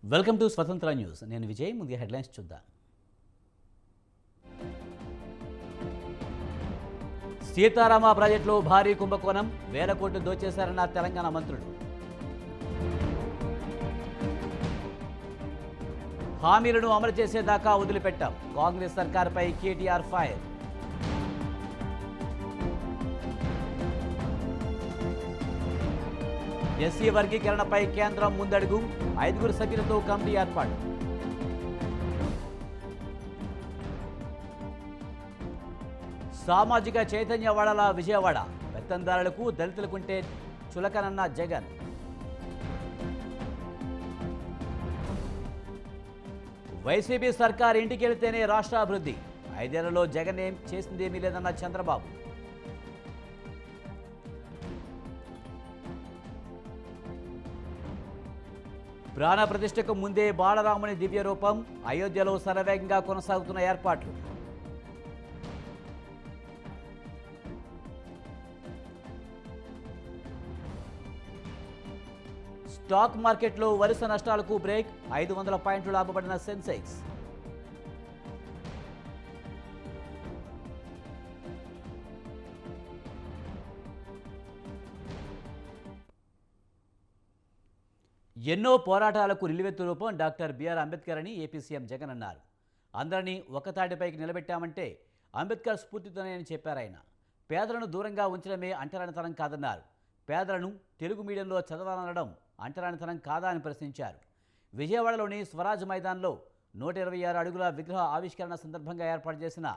Welcome to స్వతంత్ర news. నేను విజయ్. ముందుగా హెడ్లైన్స్ చూద్దాం. సీతారామ ప్రాజెక్టులో భారీ కుంభకోణం, వేల కోట్లు దోచేశారన్న తెలంగాణ మంత్రులు. హామీలను అమలు చేసేదాకా వదిలిపెట్టాం, కాంగ్రెస్ సర్కార్పై కేటీఆర్ ఫైర్. ఎస్సీ వర్గీకరణపై కేంద్రం ముందడుగు, 5 సభ్యులతో కమిటీ ఏర్పాటు. సామాజిక చైతన్య వాడల విజయవాడ, పెత్తందారులకు దళితులకుంటే చులకనన్న జగన్. వైసీపీ సర్కార్ ఇంటికెళ్తేనే రాష్ట్ర అభివృద్ధి, 5 ఏళ్లలో జగన్ ఏం చేసిందేమీ లేదన్న చంద్రబాబు. ప్రాణ ప్రతిష్టకు ముందే బాలరాముని దివ్య రూపం, అయోధ్యలో శరవేగంగా కొనసాగుతున్న ఏర్పాట్లు. స్టాక్ మార్కెట్లో వరుస నష్టాలకు బ్రేక్, 500 పాయింట్లు లాభపడిన సెన్సెక్స్. ఎన్నో పోరాటాలకు నిలువెత్తు రూపం డాక్టర్ బిఆర్ అంబేద్కర్ అని ఏపీ సీఎం జగన్ అన్నారు. అందరినీ ఒక్కతాటిపైకి నిలబెట్టామంటే అంబేద్కర్ స్ఫూర్తితోనే అని చెప్పారు ఆయన. పేదలను దూరంగా ఉంచడమే అంటరానితనం కాదన్నారు. పేదలను తెలుగు మీడియంలో చదవాలనడం అంటరానితనం కాదా అని ప్రశ్నించారు. విజయవాడలోని స్వరాజ్ మైదాన్లో 126 అడుగుల విగ్రహ ఆవిష్కరణ సందర్భంగా ఏర్పాటు చేసిన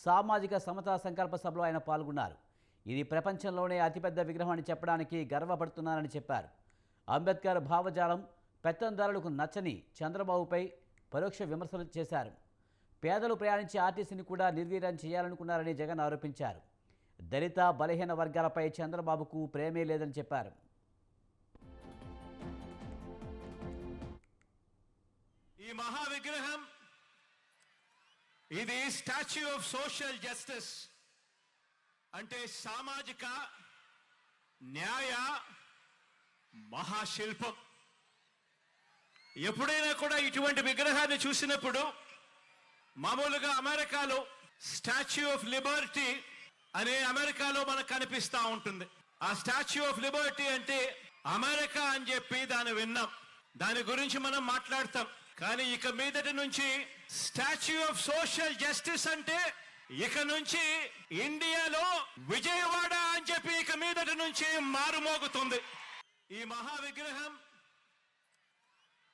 సామాజిక సమతా సంకల్ప సభలో ఆయన పాల్గొన్నారు. ఇది ప్రపంచంలోనే అతిపెద్ద విగ్రహం అని చెప్పడానికి గర్వపడుతున్నానని చెప్పారు. అంబేద్కర్ భావజాలం పెత్తందారులకు నచ్చని చంద్రబాబుపై పరోక్ష విమర్శలు చేశారు. పేదలు ప్రయాణించే ఆర్టీసీని కూడా నిర్వీర్యం చేయాలనుకున్నారని జగన్ ఆరోపించారు. దళిత బలహీన వర్గాలపై చంద్రబాబుకు ప్రేమే లేదని చెప్పారు. ఈ మహా విగ్రహం ఇది స్టాచ్యూ ఆఫ్ సోషల్ జస్టిస్, అంటే సామాజిక న్యాయ మహాశిల్పం. ఎప్పుడైనా కూడా ఇటువంటి విగ్రహాన్ని చూసినప్పుడు మామూలుగా అమెరికాలో స్టాచ్యూ ఆఫ్ లిబర్టీ అనే అమెరికాలో మనకు కనిపిస్తూ ఉంటుంది. ఆ స్టాచ్యూ ఆఫ్ లిబర్టీ అంటే అమెరికా అని చెప్పి దాన్ని విన్నాం, దాని గురించి మనం మాట్లాడతాం. కానీ ఇక మీదటి నుంచి స్టాచ్యూ ఆఫ్ సోషల్ జస్టిస్ అంటే ఇక నుంచి ఇండియాలో విజయవాడ అని చెప్పి ఇక మీదటి నుంచి మారుమోగుతుంది. ఈ మహా విగ్రహం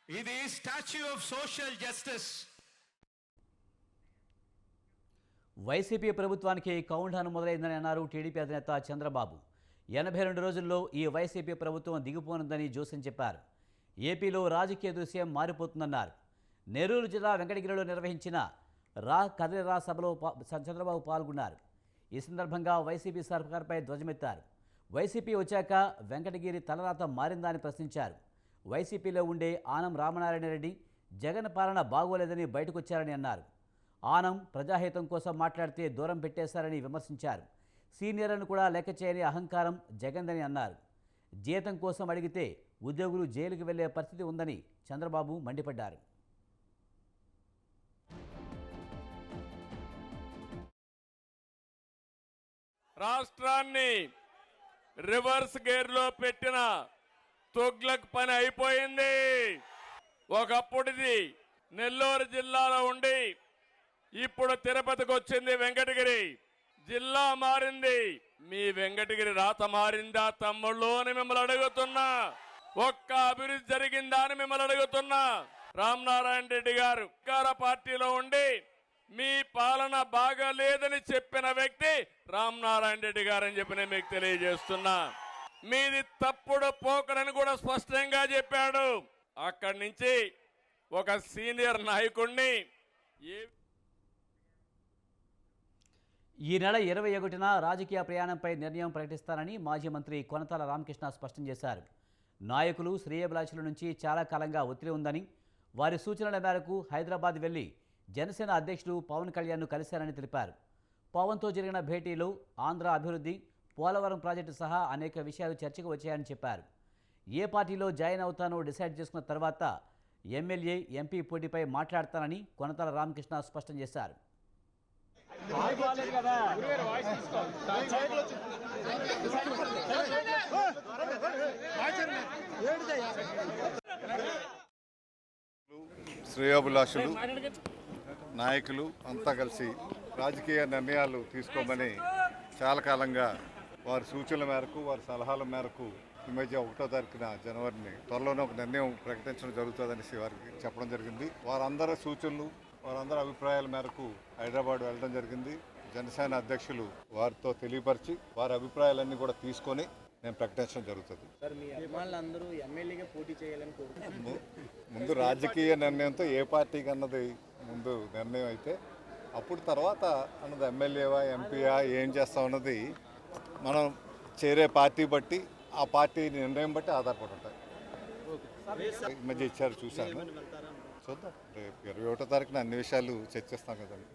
ఇది statue of social justice. YCP ప్రభుత్వానికి కౌంట్డౌన్ మొదలైందని అన్నారు టీడీపీ అధినేత చంద్రబాబు. 82 రోజుల్లో ఈ వైసీపీ ప్రభుత్వం దిగిపోనుందని జోస్యం చెప్పారు. ఏపీలో రాజకీయ దృశ్యం మారిపోతుందన్నారు. నెల్లూరు జిల్లా వెంకటగిరిలో నిర్వహించిన కదిలిరా సభలో చంద్రబాబు పాల్గొన్నారు. ఈ సందర్భంగా వైసీపీ సర్కార్పై ధ్వజమెత్తారు. వైసీపీ వచ్చాక వెంకటగిరి తలరాత మారిందా అని ప్రశ్నించారు. వైసీపీలో ఉండే ఆనం రామనారాయణ రెడ్డి జగన్ పాలన బాగోలేదని బయటకొచ్చారని అన్నారు. ఆనం ప్రజాహితం కోసం మాట్లాడితే దూరం పెట్టేశారని విమర్శించారు. సీనియర్లను కూడా లెక్క చేయని అహంకారం జగన్దని అన్నారు. జీతం కోసం అడిగితే ఉద్యోగులు జైలుకు వెళ్లే పరిస్థితి ఉందని చంద్రబాబు మండిపడ్డారు. రాష్ట్రాన్ని రివర్స్ గేర్లో పెట్టిన తుగ్లక్ పని అయిపోయింది. ఒకప్పుడుది నెల్లూరు జిల్లాలో ఉండి ఇప్పుడు తిరుపతికి వచ్చింది వెంకటగిరి. జిల్లా మారింది, మీ వెంకటగిరి రాత మారిందా తమ్ముళ్ళు అని మిమ్మల్ని అడుగుతున్నా. ఒక్క అభివృద్ధి జరిగిందా అని మిమ్మల్ని అడుగుతున్నా. రామనారాయణ రెడ్డి గారు అధికార పార్టీలో ఉండి మీ పాలన బాగాలేదని చెప్పిన వ్యక్తి రామనారాయణ రెడ్డి గారని చెప్పి నేను మీకు తెలియజేస్తున్నా. మీది తప్పుడు పోకడని కూడా స్పష్టంగా చెప్పాడు. అక్కడి నుంచి ఒక సీనియర్ నాయకుడిని ఈ నెల 21న రాజకీయ ప్రయాణంపై నిర్ణయం ప్రకటిస్తానని మాజీ మంత్రి కొనతాల రామకృష్ణ స్పష్టం చేశారు. నాయకులు శ్రేయోభిలాషుల నుంచి చాలా కాలంగా ఒత్తిడి ఉందని, వారి సూచనల మేరకు హైదరాబాద్ వెళ్లి జనసేన అధ్యక్షుడు పవన్ కళ్యాణ్ను కలిశారని తెలిపారు. పవన్తో జరిగిన భేటీలో ఆంధ్ర అభివృద్ధి, పోలవరం ప్రాజెక్టు సహా అనేక విషయాలు చర్చకు వచ్చాయని చెప్పారు. ఏ పార్టీలో జాయిన్ అవుతానో డిసైడ్ చేసుకున్న తర్వాత ఎమ్మెల్యే ఎంపీ పోటీపై మాట్లాడతానని కొనతాల రామకృష్ణ స్పష్టం చేశారు. శ్రేయోభిలాషులు నాయకులు అంతా కలిసి రాజకీయ నిర్ణయాలు తీసుకోమని చాలా కాలంగా వారి సూచనల మేరకు వారి సలహాల మేరకు ఈ మధ్య 1వ తారీఖున జనవరిని త్వరలోనే ఒక నిర్ణయం ప్రకటించడం జరుగుతుందనేసి వారికి చెప్పడం జరిగింది. వారందరి సూచనలు వారందరి అభిప్రాయాల మేరకు హైదరాబాద్ వెళ్ళడం జరిగింది. జనసేన అధ్యక్షులు వారితో తెలియపరిచి వారి అభిప్రాయాలన్నీ కూడా తీసుకొని నేను ప్రకటించడం జరుగుతుంది. ముందు రాజకీయ నిర్ణయంతో ఏ పార్టీకి అన్నది ముందు నిర్ణయం అయితే అప్పుడు తర్వాత అన్నది ఎమ్మెల్యేవా ఎంపీయా ఏం చేస్తాం అన్నది మనం చేరే పార్టీ బట్టి ఆ పార్టీ నిర్ణయం బట్టి ఆధారపడి ఉంటాయి. ఈ మధ్య ఇచ్చారు చూశాను, చూద్దాం. రేపు 21వ తారీఖున అన్ని విషయాలు చర్చిస్తాం కదండి.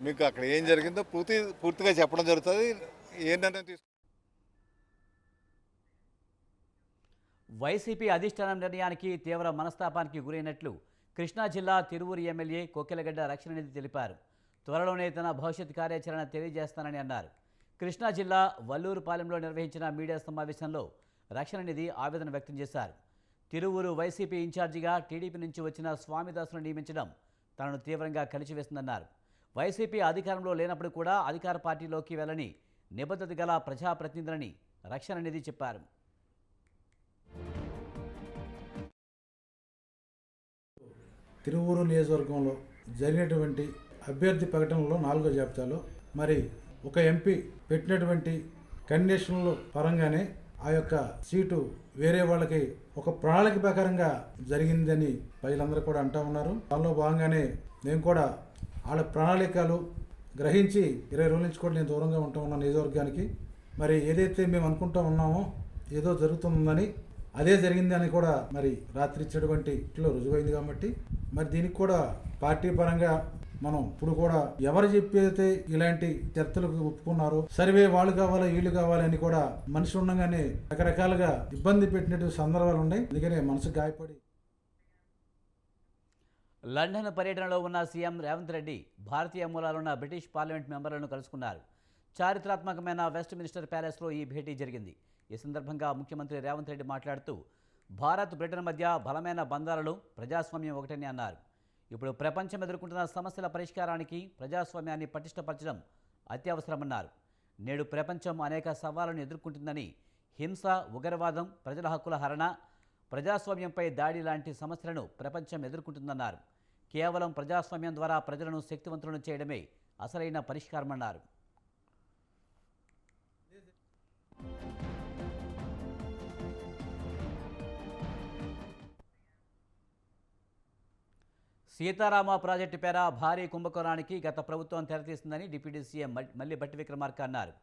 మీకు అక్కడ ఏం జరిగిందో పూర్తిగా చెప్పడం జరుగుతుంది. ఏ నిర్ణయం తీసుకు వైసీపీ అధిష్టానం నిర్ణయానికి తీవ్ర మనస్తాపానికి గురైనట్లు కృష్ణా జిల్లా తిరువూరు ఎమ్మెల్యే కొక్కెలగడ్డ రక్షణనిధి తెలిపారు. త్వరలోనే తన భవిష్యత్ కార్యాచరణ తెలియజేస్తానని అన్నారు. కృష్ణా జిల్లా వల్లూరుపాలెంలో నిర్వహించిన మీడియా సమావేశంలో రక్షణనిధి ఆవేదన వ్యక్తం చేశారు. తిరువూరు వైసీపీ ఇన్ఛార్జిగా టీడీపీ నుంచి వచ్చిన స్వామిదాసును నియమించడం తనను తీవ్రంగా కలిచివేస్తుందన్నారు. వైసీపీ అధికారంలో లేనప్పుడు కూడా అధికార పార్టీలోకి వెళ్ళని నిబద్ధత గల ప్రజాప్రతినిధులని రక్షణనిధి చెప్పారు. తిరువూరు నియోజకవర్గంలో జరిగినటువంటి అభ్యర్థి ప్రకటనలో 4వ జాబితాలో మరి ఒక ఎంపీ పెట్టినటువంటి కండిషన్ల పరంగానే ఆ యొక్క సీటు వేరే వాళ్ళకి ఒక ప్రణాళిక ప్రకారంగా జరిగిందని ప్రజలందరూ కూడా అంటూ ఉన్నారు. దానిలో భాగంగానే నేను కూడా వాళ్ళ ప్రణాళికలు గ్రహించి 20 రోజుల నుంచి కూడా నేను దూరంగా ఉంటూ ఉన్నాను నియోజకవర్గానికి. మరి ఏదైతే మేము అనుకుంటూ ఉన్నామో ఏదో జరుగుతుందని అదే జరిగింది అని కూడా మరి రాత్రి ఇచ్చినటువంటి ఇట్లో రుజువైంది. కాబట్టి మరి దీనికి కూడా పార్టీ పరంగా మనం ఇప్పుడు కూడా ఎవరు చెప్పేదైతే ఇలాంటి చర్చలకు ఒప్పుకున్నారో సర్వే వాళ్ళు కావాలా వీళ్ళు కావాలని కూడా మనిషి ఉండగానే రకరకాలుగా ఇబ్బంది పెట్టినటువంటి సందర్భాలు ఉన్నాయి. అందుకనే మనసు గాయపడి లండన్ పర్యటనలో ఉన్న సీఎం రేవంత్ రెడ్డి భారతీయ మూలాలున్న బ్రిటిష్ పార్లమెంట్ మెంబర్లను కలుసుకున్నారు. చారిత్రాత్మకమైన వెస్ట్ మినిస్టర్ ప్యాలెస్లో ఈ భేటీ జరిగింది. ఈ సందర్భంగా ముఖ్యమంత్రి రేవంత్ రెడ్డి మాట్లాడుతూ భారత్ బ్రిటన్ మధ్య బలమైన బంధాలలో ప్రజాస్వామ్యం ఒకటని అన్నారు. ఇప్పుడు ప్రపంచం ఎదుర్కొంటున్న సమస్యల పరిష్కారానికి ప్రజాస్వామ్యాన్ని పటిష్టపరచడం అత్యవసరమన్నారు. నేడు ప్రపంచం అనేక సవాళ్లను ఎదుర్కొంటుందని హింస, ఉగ్రవాదం, ప్రజల హక్కుల హరణ, ప్రజాస్వామ్యంపై దాడి లాంటి సమస్యలను ప్రపంచం ఎదుర్కొంటుందన్నారు. కేవలం ప్రజాస్వామ్యం ద్వారా ప్రజలను శక్తివంతులను చేయడమే అసలైన పరిష్కారమన్నారు. సీతారామ ప్రాజెక్టు పేర భారీ కుంభకోణానికి గత ప్రభుత్వం తెరతీస్తుందని డిప్యూటీ సీఎం మల్లి భట్టి విక్రమార్క అన్నారు.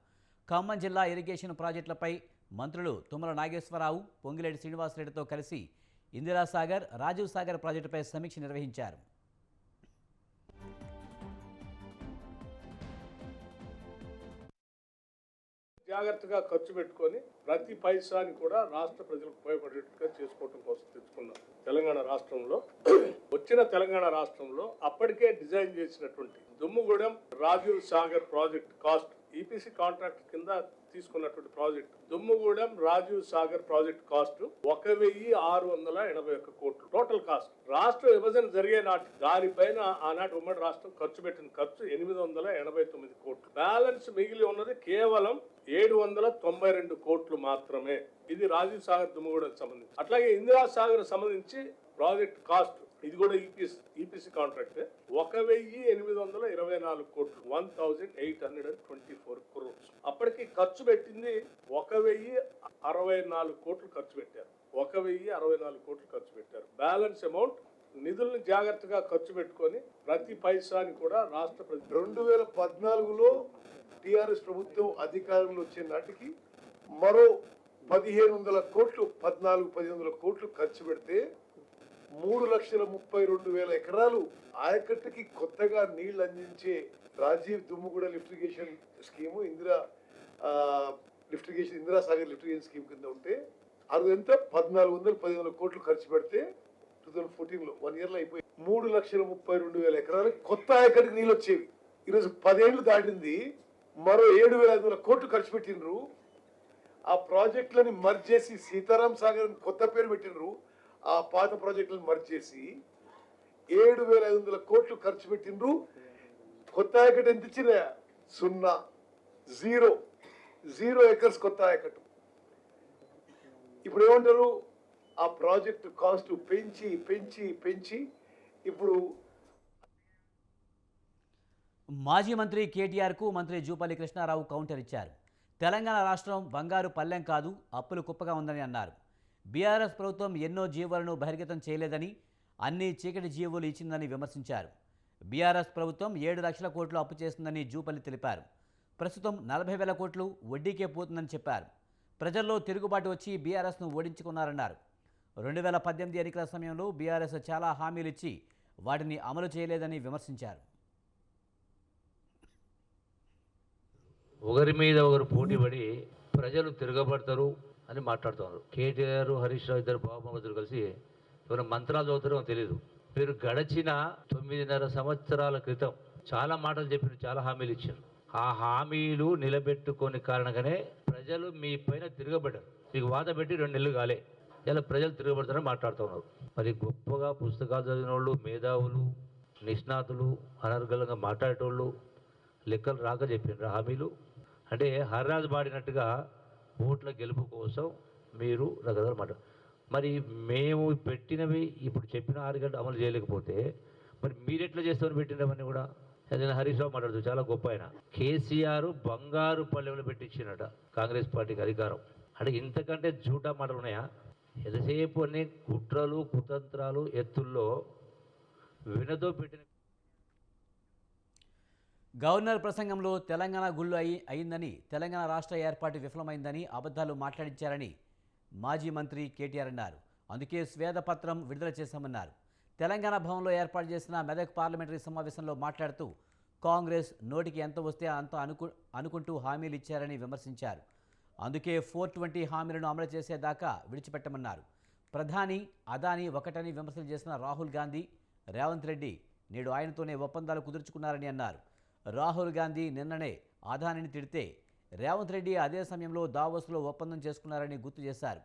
ఖమ్మం జిల్లా ఇరిగేషన్ ప్రాజెక్టులపై మంత్రులు తుమ్మల నాగేశ్వరరావు, పొంగిలేటి శ్రీనివాసరెడ్డితో కలిసి ఇందిరాసాగర్, రాజీవ్ సాగర్ ప్రాజెక్టుపై సమీక్ష నిర్వహించారు. జాగ్రత్తగా ఖర్చు పెట్టుకొని ప్రతి పైసాని కూడా రాష్ట్ర ప్రజలకు ఉపయోగపడేట్టుగా చేసుకోవడం కోసం తెచ్చుకున్నాం. తెలంగాణ రాష్ట్రంలో తెలంగాణ రాష్ట్రంలో అప్పటికే డిజైన్ చేసినటువంటి Dummugudem Rajiv Sagar project cost EPC contract కింద తీసుకున్నటువంటి project Dummugudem Rajiv Sagar project cost 1,681 కోట్లు టోటల్ కాస్ట్. రాష్ట్ర విభజన జరిగే నాటి దానిపైన ఆనాటి ఉమ్మడి రాష్ట్రం ఖర్చు పెట్టిన ఖర్చు 889 కోట్లు. బ్యాలెన్స్ మిగిలి ఉన్నది కేవలం 792 కోట్లు మాత్రమే. ఇది రాజీవ్ సాగర్ దుమ్ముగూడెం సంబంధించి. అట్లాగే ఇందిరా సాగర్ సంబంధించి ప్రాజెక్ట్ కాస్ట్ ఇది కూడా ఈపీసీ కాంట్రాక్ట్ 1,824 కోట్లు 1,824 crores. అప్పటికి ఖర్చు పెట్టింది 1,064 కోట్లు ఖర్చు పెట్టారు. 1,064 కోట్లు ఖర్చు పెట్టారు. బ్యాలెన్స్ అమౌంట్ నిధులను జాగ్రత్తగా ఖర్చు పెట్టుకొని ప్రతి పైసాని కూడా రాష్ట్ర 2014లో టిఆర్ఎస్ ప్రభుత్వం అధికారంలో వచ్చే నాటికి మరో 1,500 కోట్లు 1,400 కోట్లు ఖర్చు పెడితే 3,32,000 ఎకరాలు ఆయకట్టుకి కొత్తగా నీళ్లు అందించే Rajiv Dummuguda lift irrigation scheme Indira Sagar lift irrigation scheme కింద ఉంటే అది ఎంత 1,400 కోట్లు ఖర్చు పెడితే 2014లో 1 yearలో అయిపోయి 3,32,000 ఎకరాలకు కొత్త ఆయకట్టుకి నీళ్ళు వచ్చేవి. ఈరోజు 10 ఏళ్ళు దాటింది, మరో 7,500 కోట్లు ఖర్చు పెట్టినరు. ఆ ప్రాజెక్టులని మర్జ్ చేసి సీతారాం సాగర్ అని కొత్త పేరు పెట్టినరు. ఆ పాత ప్రాజెక్టులను మర్జ్ చేసి 7,500 కోట్లు ఖర్చు పెట్టినరు. కొత్త ఆయకట్టు ఎంత ఇచ్చిన? 0 ఎకర్స్ కొత్త ఆయకట్టు. ఇప్పుడు ఏమంటారు? ఆ ప్రాజెక్టు కాస్ట్ పెంచి పెంచి పెంచి ఇప్పుడు మాజీ మంత్రి కేటీఆర్కు మంత్రి జూపల్లి కృష్ణారావు కౌంటర్ ఇచ్చారు. తెలంగాణ రాష్ట్రం బంగారు పల్లెం కాదు, అప్పులు కుప్పగా ఉందని అన్నారు. బీఆర్ఎస్ ప్రభుత్వం ఎన్నో జీవోలను బహిర్గతం చేయలేదని, అన్ని చీకటి జీవోలు ఇచ్చిందని విమర్శించారు. బీఆర్ఎస్ ప్రభుత్వం 7 లక్షల కోట్లు అప్పు చేస్తుందని జూపల్లి తెలిపారు. ప్రస్తుతం 40,000 కోట్లు వడ్డీకే పోతుందని చెప్పారు. ప్రజల్లో తిరుగుబాటు వచ్చి బీఆర్ఎస్ను ఓడించుకున్నారన్నారు. 2018 ఎన్నికల సమయంలో బీఆర్ఎస్ చాలా హామీలు ఇచ్చి వాటిని అమలు చేయలేదని విమర్శించారు. ఒకరి మీద ఒకరు పోటీపడి ప్రజలు తిరగబడతారు అని మాట్లాడుతున్నారు. కేటీఆర్, హరీష్ రావు ఇద్దరు బాబు కలిసి ఎవరైనా మంత్రాలు చదువుతారో తెలియదు. మీరు గడిచిన 9.5 సంవత్సరాల క్రితం చాలా మాటలు చెప్పారు, చాలా హామీలు ఇచ్చారు. ఆ హామీలు నిలబెట్టుకోని కారణంగానే ప్రజలు మీ పైన తిరగబడ్డారు. మీకు వాత పెట్టి 2 నెలలు కాలే, ఇలా ప్రజలు తిరగబడతారని మాట్లాడుతూ ఉన్నారు. మరి గొప్పగా పుస్తకాలు చదివిన వాళ్ళు, మేధావులు, నిష్ణాతులు, అనర్గళంగా మాట్లాడేటోళ్ళు లెక్కలు రాక చెప్పినారు హామీలు. అంటే హర్రాజు పాడినట్టుగా ఓట్ల గెలుపు కోసం మీరు రకరకాల మాట. మరి మేము పెట్టినవి ఇప్పుడు చెప్పిన 6 గంటలు అమలు చేయలేకపోతే మరి మీరెట్లా చేస్తామని పెట్టినవన్నీ కూడా. ఏదైనా హరీష్ రావు మాట్లాడుతూ చాలా గొప్ప ఆయన. కేసీఆర్ బంగారు పల్లెంలో పెట్టించినట కాంగ్రెస్ పార్టీకి అధికారం. అంటే ఇంతకంటే జూటా మాటలు ఉన్నాయా? ఎంతసేపు అన్ని కుట్రలు, కుతంత్రాలు, ఎత్తుల్లో వినతో పెట్టిన. గవర్నర్ ప్రసంగంలో తెలంగాణ గుళ్ళు అయిందని, తెలంగాణ రాష్ట్ర ఏర్పాటు విఫలమైందని అబద్ధాలు మాట్లాడించారని మాజీ మంత్రి కేటీఆర్ అన్నారు. అందుకే శ్వేతపత్రం విడుదల చేశామన్నారు. తెలంగాణ భవన్లో ఏర్పాటు చేసిన మెదక్ పార్లమెంటరీ సమావేశంలో మాట్లాడుతూ కాంగ్రెస్ నోటికి ఎంత వస్తే అంత అనుకుంటూ హామీలు ఇచ్చారని విమర్శించారు. అందుకే 420 హామీలను అమలు చేసేదాకా విడిచిపెట్టమన్నారు. ప్రధాని అదానీ ఒకటని విమర్శలు చేసిన రాహుల్ గాంధీ, రేవంత్ రెడ్డి నేడు ఆయనతోనే ఒప్పందాలు కుదుర్చుకున్నారని అన్నారు. రాహుల్ గాంధీ నిన్ననే అదానీని తిడితే రేవంత్ రెడ్డి అదే సమయంలో దావోస్లో ఒప్పందం చేసుకున్నారని గుర్తు చేశారు.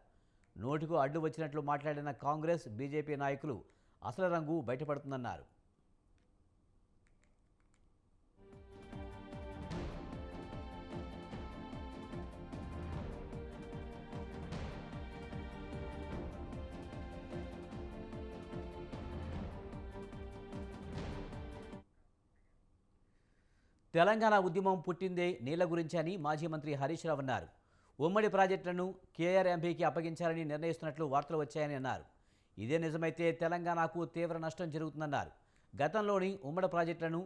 నోటుకు అడ్డు వచ్చినట్లు మాట్లాడిన కాంగ్రెస్, బీజేపీ నాయకులు అసలు రంగు బయటపడుతుందన్నారు. తెలంగాణ ఉద్యమం పుట్టిందే నీళ్ల గురించి అని మాజీ మంత్రి హరీష్ రావు అన్నారు. ఉమ్మడి ప్రాజెక్టులను కేఆర్ఎంబీకి అప్పగించాలని నిర్ణయిస్తున్నట్లు వార్తలు వచ్చాయని అన్నారు. ఇదే నిజమైతే తెలంగాణకు తీవ్ర నష్టం జరుగుతుందన్నారు. గతంలోని ఉమ్మడి ప్రాజెక్టులను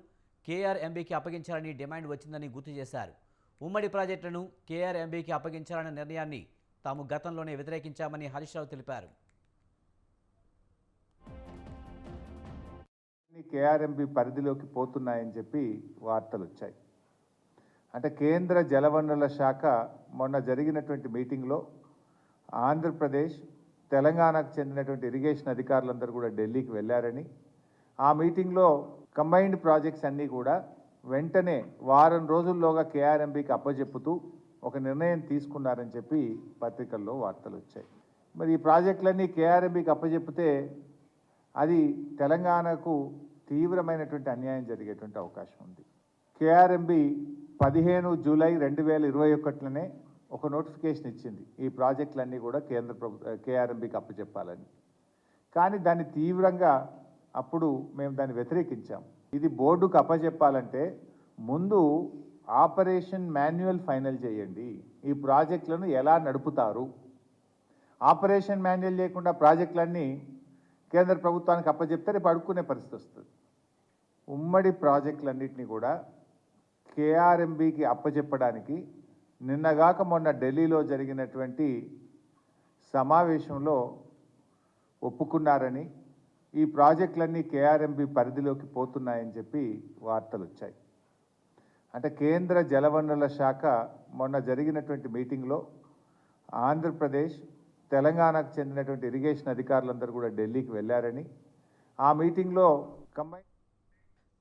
కేఆర్ఎంబీకి అప్పగించాలని డిమాండ్ వచ్చిందని గుర్తు చేశారు. ఉమ్మడి ప్రాజెక్టులను కేఆర్ఎంబీకి అప్పగించాలన్న నిర్ణయాన్ని తాము గతంలోనే వ్యతిరేకించామని హరీష్ రావు తెలిపారు. కేఆర్ఎంబీ పరిధిలోకి పోతున్నాయని చెప్పి వార్తలు వచ్చాయి. అంటే కేంద్ర జలవనరుల శాఖ మొన్న జరిగినటువంటి మీటింగ్లో ఆంధ్రప్రదేశ్, తెలంగాణకు చెందినటువంటి ఇరిగేషన్ అధికారులందరూ కూడా ఢిల్లీకి వెళ్ళారని, ఆ మీటింగ్లో కంబైన్డ్ ప్రాజెక్ట్స్ అన్నీ కూడా వెంటనే వారం రోజుల్లోగా కేఆర్ఎంబీకి అప్పచెప్పుతూ ఒక నిర్ణయం తీసుకున్నారని చెప్పి పత్రికల్లో వార్తలు వచ్చాయి. మరి ఈ ప్రాజెక్టులన్నీ కేఆర్ఎంబీకి అప్పచెప్పితే అది తెలంగాణకు తీవ్రమైనటువంటి అన్యాయం జరిగేటువంటి అవకాశం ఉంది. కేఆర్ఎంబీ 15 జూలై 2021లోనే ఒక నోటిఫికేషన్ ఇచ్చింది, ఈ ప్రాజెక్టులన్నీ కూడా కేంద్ర ప్రభుత్వ కేఆర్ఎంబీకి అప్పచెప్పాలని. కానీ దాన్ని తీవ్రంగా అప్పుడు మేము దాన్ని వ్యతిరేకించాం. ఇది బోర్డుకు అప్పచెప్పాలంటే ముందు ఆపరేషన్ మాన్యువల్ ఫైనల్ చేయండి, ఈ ప్రాజెక్టులను ఎలా నడుపుతారు. ఆపరేషన్ మాన్యువల్ లేకుండా ప్రాజెక్టులన్నీ కేంద్ర ప్రభుత్వానికి అప్పచెప్తే రేపు అడుక్కునే పరిస్థితి వస్తుంది. ఉమ్మడి ప్రాజెక్టులన్నింటినీ కూడా కేఆర్ఎంబీకి అప్పచెప్పడానికి నిన్నగాక మొన్న ఢిల్లీలో జరిగినటువంటి సమావేశంలో ఒప్పుకున్నారని, ఈ ప్రాజెక్టులన్నీ కేఆర్ఎంబీ పరిధిలోకి పోతున్నాయని చెప్పి వార్తలు వచ్చాయి. అంటే కేంద్ర జలవనరుల శాఖ మొన్న జరిగినటువంటి మీటింగ్లో ఆంధ్రప్రదేశ్, తెలంగాణకు చెందినటువంటి ఇరిగేషన్ అధికారులందరూ కూడా ఢిల్లీకి వెళ్ళారని, ఆ మీటింగ్లో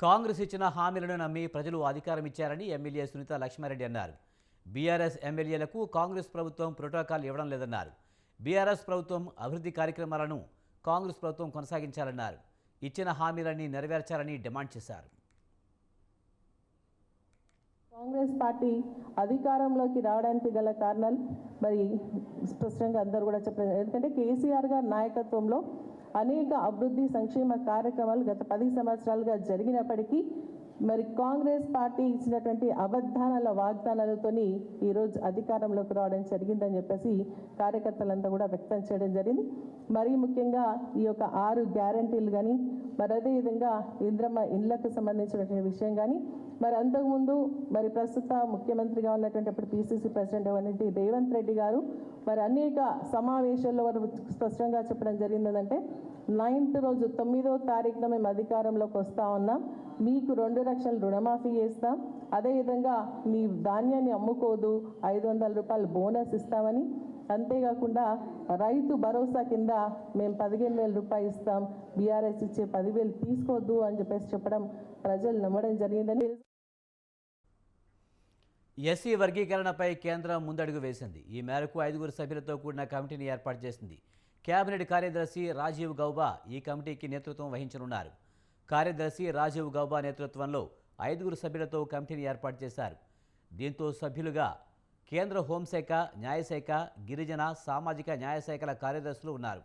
కాంగ్రెస్ ఇచ్చిన హామీలను నమ్మి ప్రజలు అధికారం ఇచ్చారని ఎమ్మెల్యే సునీత లక్ష్మారెడ్డి అన్నారు. బీఆర్ఎస్ ఎమ్మెల్యేలకు కాంగ్రెస్ ప్రభుత్వం ప్రోటోకాల్ ఇవ్వడం లేదన్నారు. బీఆర్ఎస్ ప్రభుత్వం అభివృద్ధి కార్యక్రమాలను కాంగ్రెస్ ప్రభుత్వం కొనసాగించాలన్నారు. ఇచ్చిన హామీలన్నీ నెరవేర్చాలని డిమాండ్ చేశారు. కాంగ్రెస్ పార్టీ అధికారంలోకి రావడానికి గల కారణాలు మరి స్పష్టంగా అందరూ కూడా చెప్పారు. ఎందుకంటే కేసీఆర్ గారి నాయకత్వంలో అనేక అభివృద్ధి సంక్షేమ కార్యక్రమాలు గత 10 సంవత్సరాలుగా జరిగినప్పటికీ మరి కాంగ్రెస్ పార్టీ ఇచ్చినటువంటి అబద్ధాల వాగ్దానాలతోని ఈరోజు అధికారంలోకి రావడం జరిగిందని చెప్పేసి కార్యకర్తలంతా కూడా వ్యక్తం చేయడం జరిగింది. మరీ ముఖ్యంగా ఈ యొక్క 6 గ్యారంటీలు కానీ మరి అదేవిధంగా ఇంద్రమ్మ ఇండ్లకు సంబంధించినటువంటి విషయం కానీ మరి అంతకుముందు మరి ప్రస్తుత ముఖ్యమంత్రిగా ఉన్నటువంటి అప్పుడు పిసిసి ప్రెసిడెంట్ అయినటువంటి రేవంత్ రెడ్డి గారు మరి అనేక సమావేశాల్లో వారు స్పష్టంగా చెప్పడం జరిగింది. ఏంటంటే 9th రోజు 9వ తారీఖున మేము అధికారంలోకి వస్తూ ఉన్నాం, మీకు 2 లక్షలు రుణమాఫీ చేస్తాం, అదేవిధంగా మీ ధాన్యాన్ని అమ్ముకోదు 500 రూపాయలు బోనస్ ఇస్తామని, అంతేకాకుండా రైతు భరోసా కింద మేము 15,000 రూపాయలు ఇస్తాం, బీఆర్ఎస్ ఇచ్చే 10,000 తీసుకోవద్దు అని చెప్పేసి చెప్పడం ప్రజలు నమ్మడం జరిగిందని. ఎస్సీ వర్గీకరణపై కేంద్రం ముందడుగు వేసింది. ఈ మేరకు 5 సభ్యులతో కూడిన కమిటీని ఏర్పాటు చేసింది. కేబినెట్ కార్యదర్శి రాజీవ్ గౌబా ఈ కమిటీకి నేతృత్వం వహించనున్నారు. కార్యదర్శి రాజీవ్ గౌబా నేతృత్వంలో 5 సభ్యులతో కమిటీని ఏర్పాటు చేశారు. దీంతో సభ్యులుగా కేంద్ర హోంశాఖ, న్యాయశాఖ, గిరిజన సామాజిక న్యాయశాఖల కార్యదర్శులు ఉన్నారు.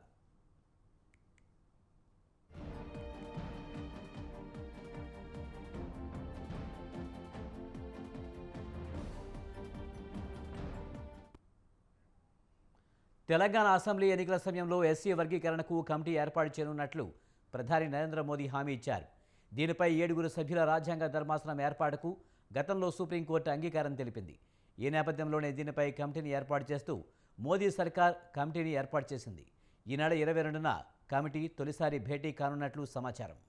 తెలంగాణ అసెంబ్లీ ఎన్నికల సమయంలో ఎస్సీ వర్గీకరణకు కమిటీ ఏర్పాటు చేయనున్నట్లు ప్రధాని నరేంద్ర మోదీ హామీ ఇచ్చారు. దీనిపై 7 సభ్యుల రాజ్యాంగ ధర్మాసనం ఏర్పాటుకు గతంలో సుప్రీంకోర్టు అంగీకారం తెలిపింది. ఈ నేపథ్యంలోనే దీనిపై కమిటీని ఏర్పాటు చేస్తూ మోదీ సర్కార్ కమిటీని ఏర్పాటు చేసింది. ఈ నెల 22న కమిటీ తొలిసారి భేటీ కానున్నట్లు సమాచారం.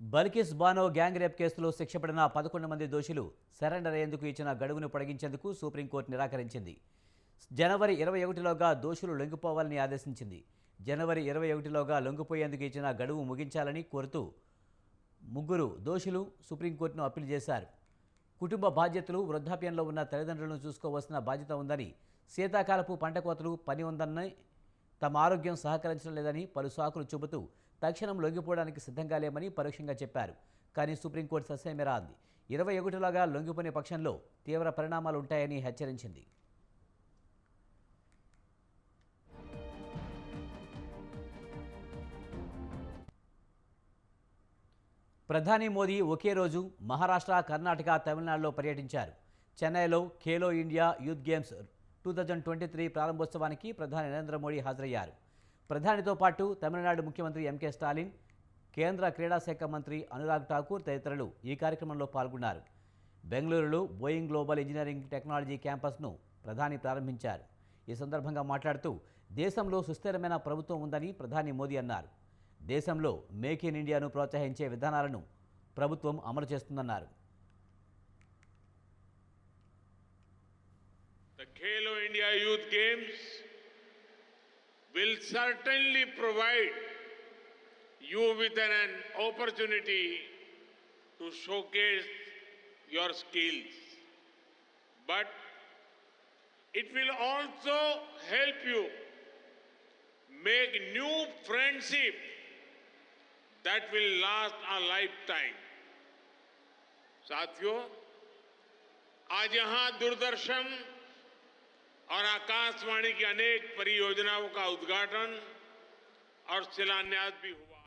బల్కిస్ బానో గ్యాంగ్ రేప్ కేసులో శిక్ష పడిన 11 మంది దోషులు సరెండర్ అయ్యేందుకు ఇచ్చిన గడువును పొడిగించేందుకు సుప్రీంకోర్టు నిరాకరించింది. జనవరి 21లోగా దోషులు లొంగిపోవాలని ఆదేశించింది. జనవరి 21లోగా లొంగిపోయేందుకు ఇచ్చిన గడువు ముగించాలని కోరుతూ 3 దోషులు సుప్రీంకోర్టును అప్పీల్ చేశారు. కుటుంబ బాధ్యతలు, వృద్ధాప్యంలో ఉన్న తల్లిదండ్రులను చూసుకోవాల్సిన బాధ్యత ఉందని, శీతాకాలపు పంట కోతలు పని ఉందని, తమ ఆరోగ్యం సహకరించడం లేదని పలు సాకులు చెబుతూ తక్షణం లొంగిపోవడానికి సిద్ధంగా లేమని పరోక్షంగా చెప్పారు. కానీ సుప్రీంకోర్టు ససేమిరా అంది. 21లోగా లొంగిపోయిన పక్షంలో తీవ్ర పరిణామాలు ఉంటాయని హెచ్చరించింది. ప్రధాని మోదీ ఒకే రోజు మహారాష్ట్ర, కర్ణాటక, తమిళనాడులో పర్యటించారు. చెన్నైలో ఖేలో ఇండియా యూత్ గేమ్స్ 2023 ప్రారంభోత్సవానికి ప్రధాని నరేంద్ర మోడీ హాజరయ్యారు. ప్రధానితో పాటు తమిళనాడు ముఖ్యమంత్రి ఎంకే స్టాలిన్, కేంద్ర క్రీడా శాఖ మంత్రి అనురాగ్ ఠాకూర్ తదితరులు ఈ కార్యక్రమంలో పాల్గొన్నారు. బెంగళూరులో బోయింగ్ గ్లోబల్ ఇంజనీరింగ్ టెక్నాలజీ క్యాంపస్ను ప్రధాని ప్రారంభించారు. ఈ సందర్భంగా మాట్లాడుతూ దేశంలో సుస్థిరమైన ప్రభుత్వం ఉందని ప్రధాని మోదీ అన్నారు. దేశంలో మేక్ ఇన్ ఇండియాను ప్రోత్సహించే విధానాలను ప్రభుత్వం అమలు చేస్తుందన్నారు. The Khelo India Youth Games will certainly provide you with an opportunity to showcase your skills, but it will also help you make new friendship that will last a lifetime. साथियों, आज यहाँ दूरदर्शन और आकाशवाणी की अनेक परियोजनाओं का उद्घाटन और शिलान्यास भी हुआ.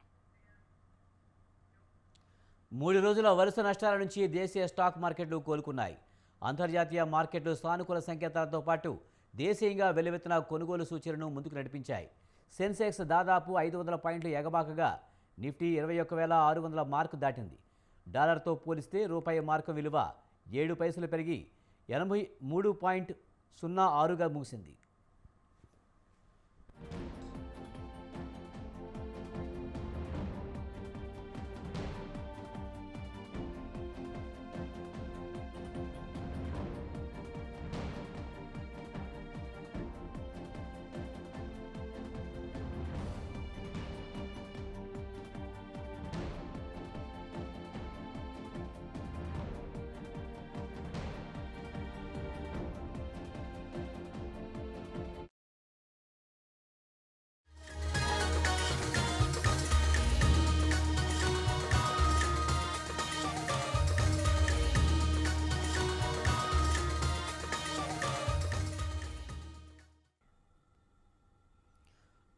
3 రోజుల వరుస నష్టాల నుంచి దేశీయ స్టాక్ మార్కెట్లు కోలుకున్నాయి. అంతర్జాతీయ మార్కెట్లు సానుకూల సంకేతాలతో పాటు దేశీయంగా వెల్లువెత్తిన కొనుగోలు సూచీలను ముందుకు నడిపించాయి. సెన్సెక్స్ దాదాపు 500 పాయింట్లు ఎగబాకగా నిఫ్టీ 21,600 మార్కు దాటింది. డాలర్తో పోలిస్తే రూపాయి మార్కు విలువ 7 పైసలు పెరిగి 83.06గా ముగిసింది.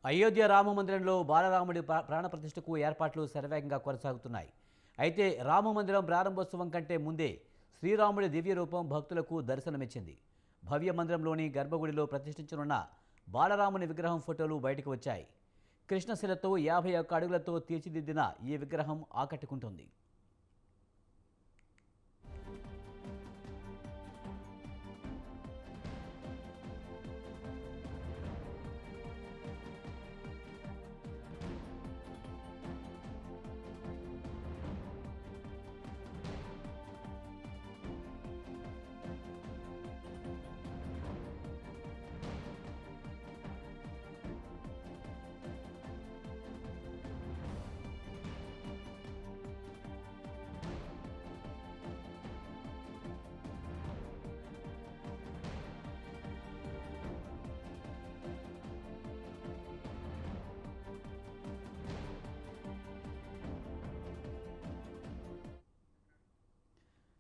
అయోధ్య రామమందిరంలో బాలరాముడి ప్రాణప్రతిష్ఠకు ఏర్పాట్లు శరవేగంగా కొనసాగుతున్నాయి. అయితే రామమందిరం ప్రారంభోత్సవం కంటే ముందే శ్రీరాముడి దివ్య రూపం భక్తులకు దర్శనమిచ్చింది. భవ్య మందిరంలోని గర్భగుడిలో ప్రతిష్ఠించనున్న బాలరాముని విగ్రహం ఫోటోలు బయటకు వచ్చాయి. కృష్ణశిలతో 51 అడుగులతో తీర్చిదిద్దిన ఈ విగ్రహం ఆకట్టుకుంటుంది.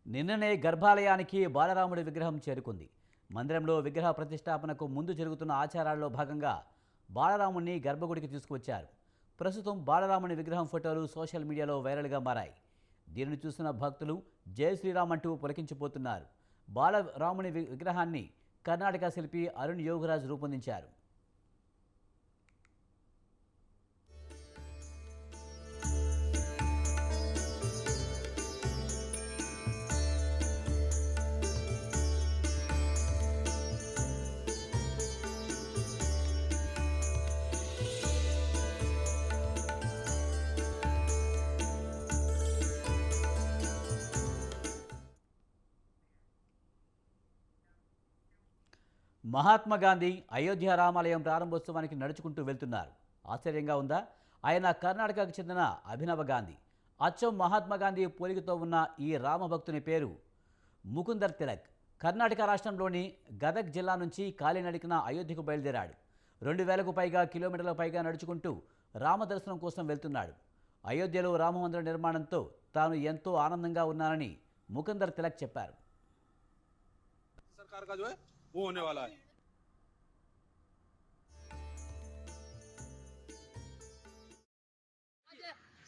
నిన్ననే గర్భాలయానికి బాలరాముడి విగ్రహం చేరుకుంది. మందిరంలో విగ్రహ ప్రతిష్టాపనకు ముందు జరుగుతున్న ఆచారాల్లో భాగంగా బాలరాముడిని గర్భగుడికి తీసుకువచ్చారు. ప్రస్తుతం బాలరాముని విగ్రహం ఫోటోలు సోషల్ మీడియాలో వైరల్గా మారాయి. దీనిని చూసిన భక్తులు జై శ్రీరామ్ అంటూ పులకించిపోతున్నారు. బాలరాముని విగ్రహాన్ని కర్ణాటక శిల్పి అరుణ్ యోగరాజ్ రూపొందించారు. మహాత్మా గాంధీ అయోధ్య రామాలయం ప్రారంభోత్సవానికి నడుచుకుంటూ వెళ్తున్నారు. ఆశ్చర్యంగా ఉందా? ఆయన కర్ణాటకకు చెందిన అభినవ గాంధీ. అచ్చం మహాత్మా గాంధీ పోలికతో ఉన్న ఈ రామభక్తుని పేరు ముకుందర్ తిలక్. కర్ణాటక రాష్ట్రంలోని గదగ్ జిల్లా నుంచి కాలినడకన అయోధ్యకు బయలుదేరాడు. 2000కు పైగా కిలోమీటర్ల పైగా నడుచుకుంటూ రామదర్శనం కోసం వెళ్తున్నాడు. అయోధ్యలో రామమందిర నిర్మాణంతో తాను ఎంతో ఆనందంగా ఉన్నానని ముకుందర్ తిలక్ చెప్పారు. वो होने वाला है।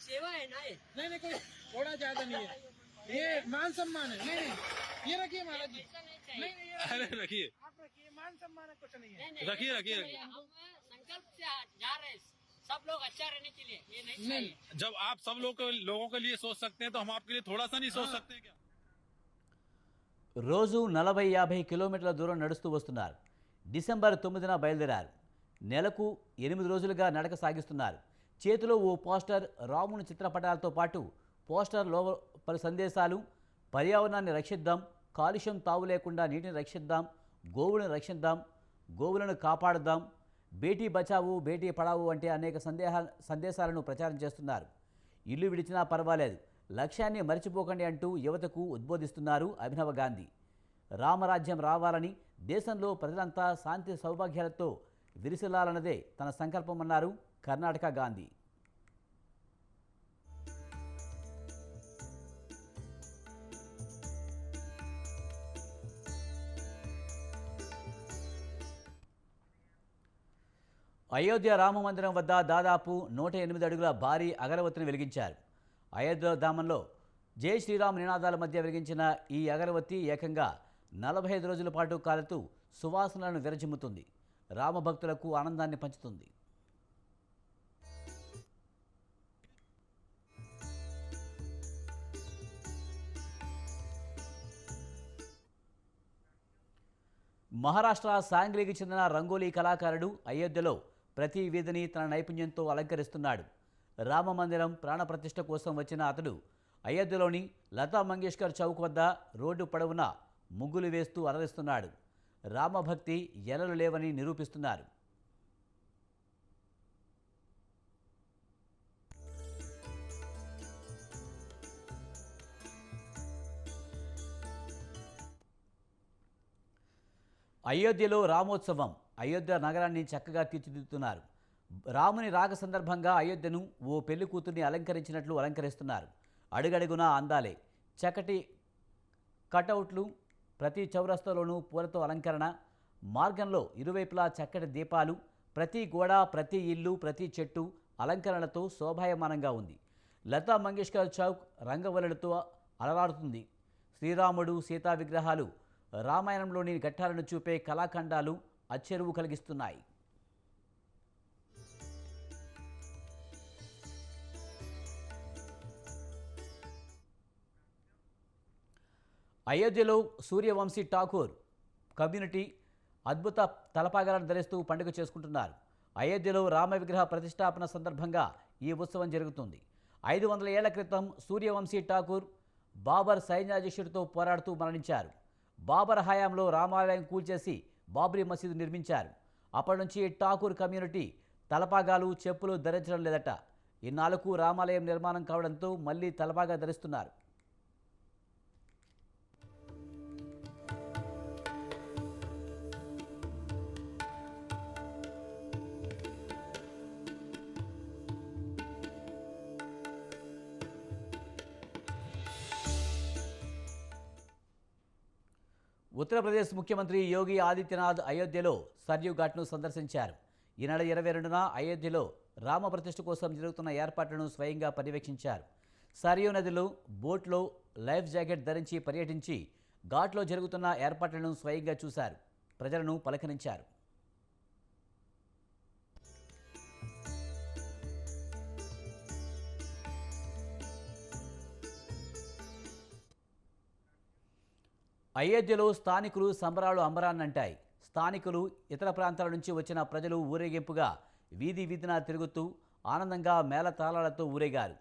सेवा है ना, नहीं कोई थोड़ा ज्यादा नहीं है, ये मान सम्मान है। नहीं ये रखिए महाराज जी, नहीं अरे रखिए, आप रखिए, मान सम्मान है, कुछ नहीं है। रखिए रखिए हम संकल्प से जा रहे हैं, सब लोग अच्छा रहने के लिए। ये नहीं, जब आप सब लोगों के लिए सोच सकते हैं तो हम आपके लिए थोड़ा सा नहीं सोच सकते क्या? రోజు 40-50 కిలోమీటర్ల దూరం నడుస్తూ వస్తున్నారు. డిసెంబర్ 9న బయలుదేరారు. నెలకు 8 రోజులుగా నడక సాగిస్తున్నారు. చేతిలో ఓ పోస్టర్, రాముని చిత్రపటాలతో పాటు పోస్టర్లో పలు సందేశాలు. పర్యావరణాన్ని రక్షిద్దాం, కాలుష్యం తావు లేకుండా నీటిని రక్షిద్దాం, గోవులను రక్షిద్దాం, గోవులను కాపాడుదాం, బేటీ బచావు బేటీ పడావు అంటే అనేక సందేశాలను ప్రచారం చేస్తున్నారు. ఇల్లు విడిచినా పర్వాలేదు, లక్ష్యాన్ని మర్చిపోకండి అంటూ యువతకు ఉద్బోధిస్తున్నారు అభినవ గాంధీ. రామరాజ్యం రావాలని, దేశంలో ప్రజలంతా శాంతి సౌభాగ్యాలతో విరిసిల్లాలన్నదే తన సంకల్పమన్నారు కర్ణాటక గాంధీ. అయోధ్య రామమందిరం వద్ద దాదాపు 108 అడుగుల భారీ అగరవత్తిని వెలిగించారు. అయోధ్యధామంలో జై శ్రీరామ్ నినాదాల మధ్య వెలిగించిన ఈ అగరవత్తి ఏకంగా 45 రోజుల పాటు కాలుతూ సువాసనలను విరజిమ్ముతుంది. రామభక్తులకు ఆనందాన్ని పంచుతుంది. మహారాష్ట్ర సాంగ్లీకి చెందిన రంగోలీ కళాకారుడు అయోధ్యలో ప్రతి వీధిని తన నైపుణ్యంతో అలంకరిస్తున్నాడు. రామమందిరం ప్రాణప్రతిష్ఠ కోసం వచ్చిన అతడు అయోధ్యలోని లతా మంగేష్కర్ చౌక్ వద్ద రోడ్డు పొడవునా ముగ్గులు వేస్తూ అలరిస్తున్నాడు. రామభక్తి ఎలలు లేవని నిరూపిస్తున్నారు. అయోధ్యలో రామోత్సవం. అయోధ్య నగరాన్ని చక్కగా తీర్చిదిద్దుతున్నారు. రాముని రాక సందర్భంగా అయోధ్యను ఓ పెళ్లి కూతుర్ని అలంకరించినట్లు అలంకరిస్తున్నారు. అడుగడుగునా అందాలే. చక్కటి కటౌట్లు, ప్రతి చౌరస్తాలోనూ పూలతో అలంకరణ, మార్గంలో ఇరువైపులా చక్కటి దీపాలు, ప్రతి గోడ, ప్రతి ఇల్లు, ప్రతి చెట్టు అలంకరణలతో శోభాయమానంగా ఉంది. లతా మంగేష్కర్ చౌక్ రంగవల్లులతో అలరారుతుంది. శ్రీరాముడు, సీతా విగ్రహాలు, రామాయణంలోని ఘట్టాలను చూపే కళాఖండాలు అచ్చెరువు కలిగిస్తున్నాయి. అయోధ్యలో సూర్యవంశీ ఠాకూర్ కమ్యూనిటీ అద్భుత తలపాగాలను ధరిస్తూ పండుగ చేసుకుంటున్నారు. అయోధ్యలో రామ విగ్రహ ప్రతిష్టాపన సందర్భంగా ఈ ఉత్సవం జరుగుతుంది. 500 ఏళ్ల క్రితం సూర్యవంశీ ఠాకూర్ బాబర్ సైన్యాధ్యక్షుడితో పోరాడుతూ మరణించారు. బాబర్ హయాంలో రామాలయం కూల్చేసి బాబ్రీ మసీదు నిర్మించారు. అప్పటి నుంచి ఠాకూర్ కమ్యూనిటీ తలపాగాలు, చెప్పులు ధరించడం లేదట. ఇన్నాళ్లకు రామాలయం నిర్మాణం కావడంతో మళ్లీ తలపాగా ధరిస్తున్నారు. ఉత్తరప్రదేశ్ ముఖ్యమంత్రి యోగి ఆదిత్యనాథ్ అయోధ్యలో సర్యూ ఘాట్ను సందర్శించారు. ఈ నెల 22న అయోధ్యలో రామ ప్రతిష్ఠ కోసం జరుగుతున్న ఏర్పాట్లను స్వయంగా పర్యవేక్షించారు. సర్యూ నదిలో బోట్లో లైఫ్ జాకెట్ ధరించి పర్యటించి ఘాట్లో జరుగుతున్న ఏర్పాట్లను స్వయంగా చూశారు. ప్రజలను పలకరించారు. అయోధ్యలో స్థానికులు సంబరాలు అంబరాన్నంటాయి. స్థానికులు, ఇతర ప్రాంతాల నుంచి వచ్చిన ప్రజలు ఊరేగింపుగా వీధి వీధిన తిరుగుతూ ఆనందంగా మేళతాళాలతో ఊరేగారు.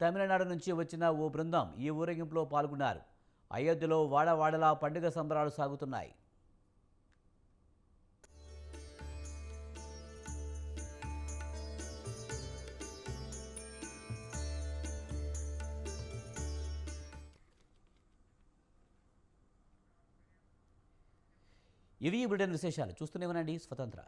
తమిళనాడు నుంచి వచ్చిన ఓ బృందం ఈ ఊరేగింపులో పాల్గొన్నారు. అయోధ్యలో వాడవాడలా పండుగ సంబరాలు సాగుతున్నాయి. ఇవి ఈ బులెటిన్ విశేషాలు. చూస్తూనే ఉండండి స్వతంత్ర.